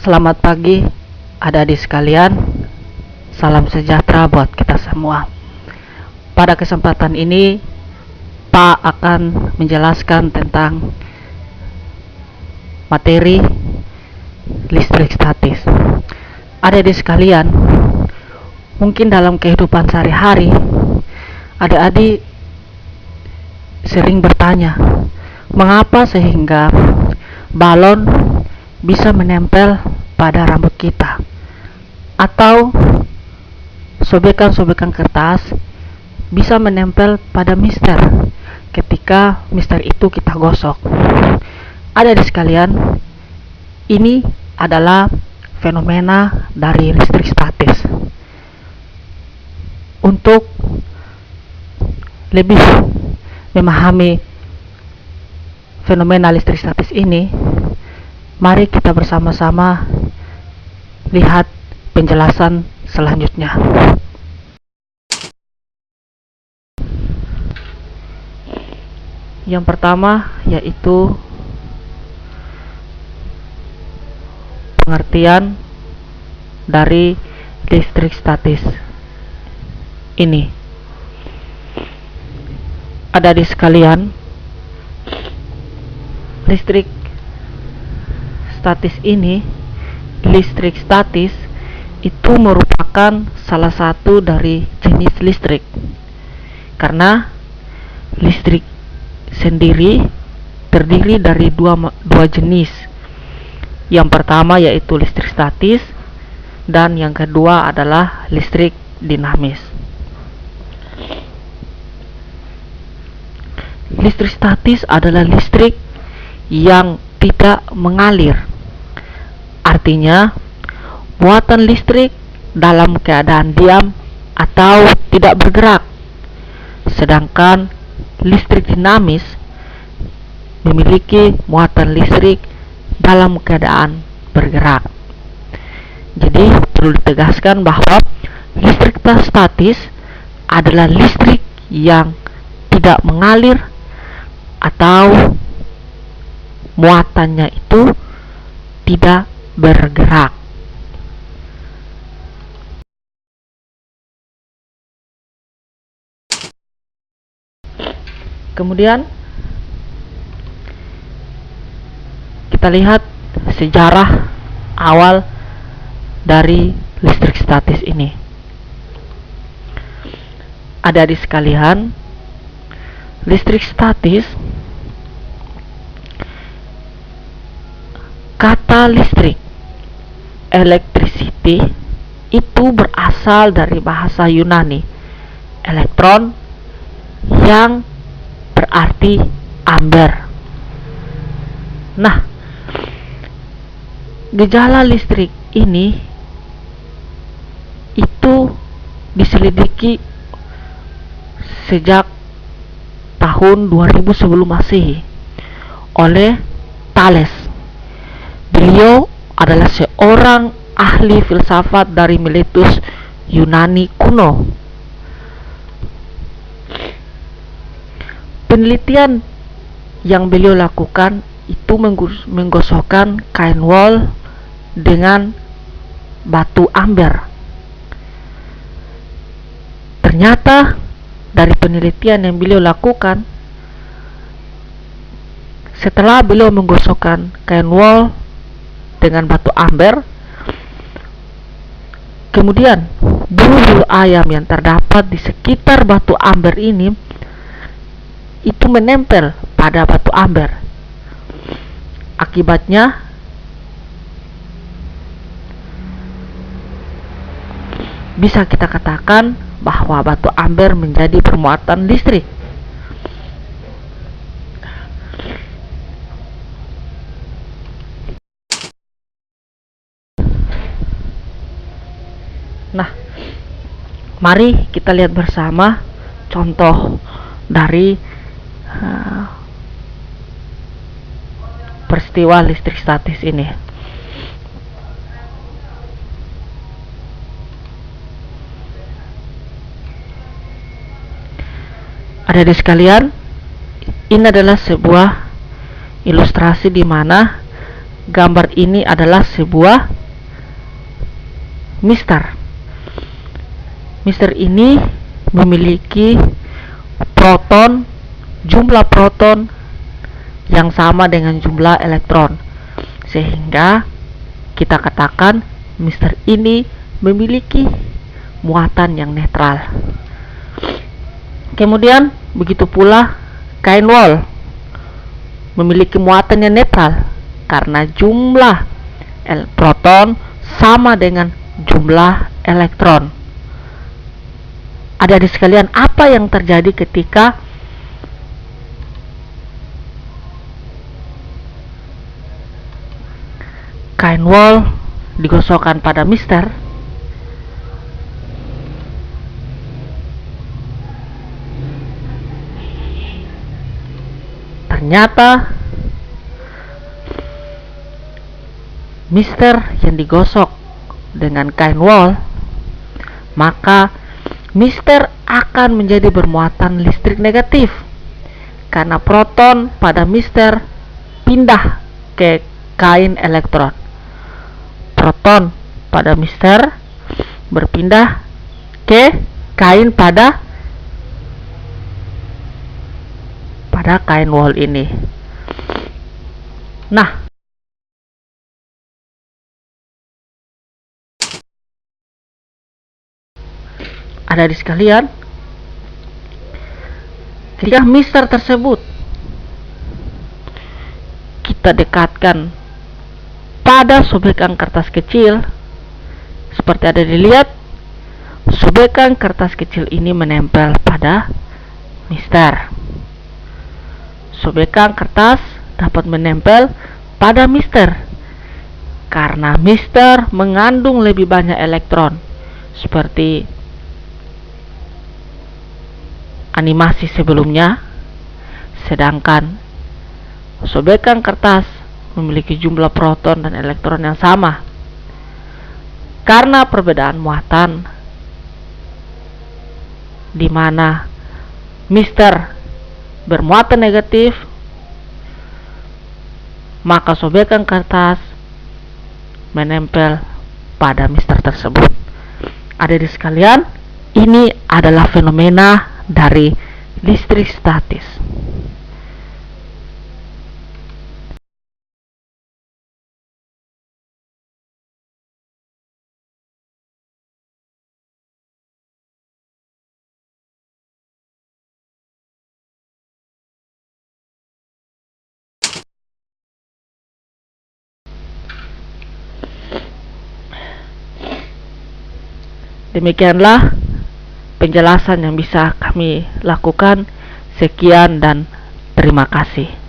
Selamat pagi adik-adik sekalian. Salam sejahtera buat kita semua. Pada kesempatan ini Pak akan menjelaskan tentang materi listrik statis. Adik-adik sekalian, mungkin dalam kehidupan sehari-hari adik-adik sering bertanya, mengapa sehingga balon bisa menempel pada rambut kita, atau sobekan-sobekan kertas bisa menempel pada mister ketika mister itu kita gosok. Adik-adik sekalian, ini adalah fenomena dari listrik statis. Untuk lebih memahami fenomena listrik statis ini, mari kita bersama-sama lihat penjelasan selanjutnya. Yang pertama yaitu pengertian dari listrik statis ini. Adik-adik sekalian, listrik statis itu merupakan salah satu dari jenis listrik, karena listrik sendiri terdiri dari dua jenis. Yang pertama yaitu listrik statis, dan yang kedua adalah listrik dinamis. Listrik statis adalah listrik yang tidak mengalir. Artinya, muatan listrik dalam keadaan diam atau tidak bergerak. Sedangkan listrik dinamis memiliki muatan listrik dalam keadaan bergerak. Jadi perlu ditegaskan bahwa listrik statis adalah listrik yang tidak mengalir atau muatannya itu tidak bergerak. Kemudian kita lihat sejarah awal dari listrik statis ini. Adik-adik sekalian, listrik statis, kata listrik, electricity, itu berasal dari bahasa Yunani, elektron, yang berarti ampere. Nah, gejala listrik ini itu diselidiki sejak tahun 2000 sebelum Masehi oleh Thales. Beliau adalah seorang ahli filsafat dari Miletus Yunani kuno. Penelitian yang beliau lakukan itu menggosokkan kain wol dengan batu amber. Ternyata dari penelitian yang beliau lakukan, setelah beliau menggosokkan kain wol dengan batu amber, kemudian bulu-bulu ayam yang terdapat di sekitar batu amber ini itu menempel pada batu amber. Akibatnya bisa kita katakan bahwa batu amber menjadi bermuatan listrik. Nah, mari kita lihat bersama contoh dari peristiwa listrik statis ini. Adik-adik sekalian, ini adalah sebuah ilustrasi di mana gambar ini adalah sebuah mister. Mister ini memiliki proton, jumlah proton yang sama dengan jumlah elektron, sehingga kita katakan mister ini memiliki muatan yang netral. Kemudian begitu pula kain wol memiliki muatan yang netral karena jumlah proton sama dengan jumlah elektron. Adik-adik sekalian, apa yang terjadi ketika kain wol digosokkan pada mister? Ternyata mister yang digosok dengan kain wol, maka mister akan menjadi bermuatan listrik negatif karena proton pada mister pindah ke kain elektron. Proton pada mister berpindah ke kain pada kain wol ini. Nah, adik-adik sekalian, ketika mister tersebut kita dekatkan pada sobekan kertas kecil, seperti ada dilihat, sobekan kertas kecil ini menempel pada mister. Sobekan kertas dapat menempel pada mister karena mister mengandung lebih banyak elektron, seperti animasi sebelumnya, sedangkan sobekan kertas memiliki jumlah proton dan elektron yang sama. Karena perbedaan muatan, di mana mister bermuatan negatif, maka sobekan kertas menempel pada mister tersebut. Adik-adik sekalian, ini adalah fenomena dari listrik statis. Demikianlah penjelasan yang bisa kami lakukan. Sekian dan terima kasih.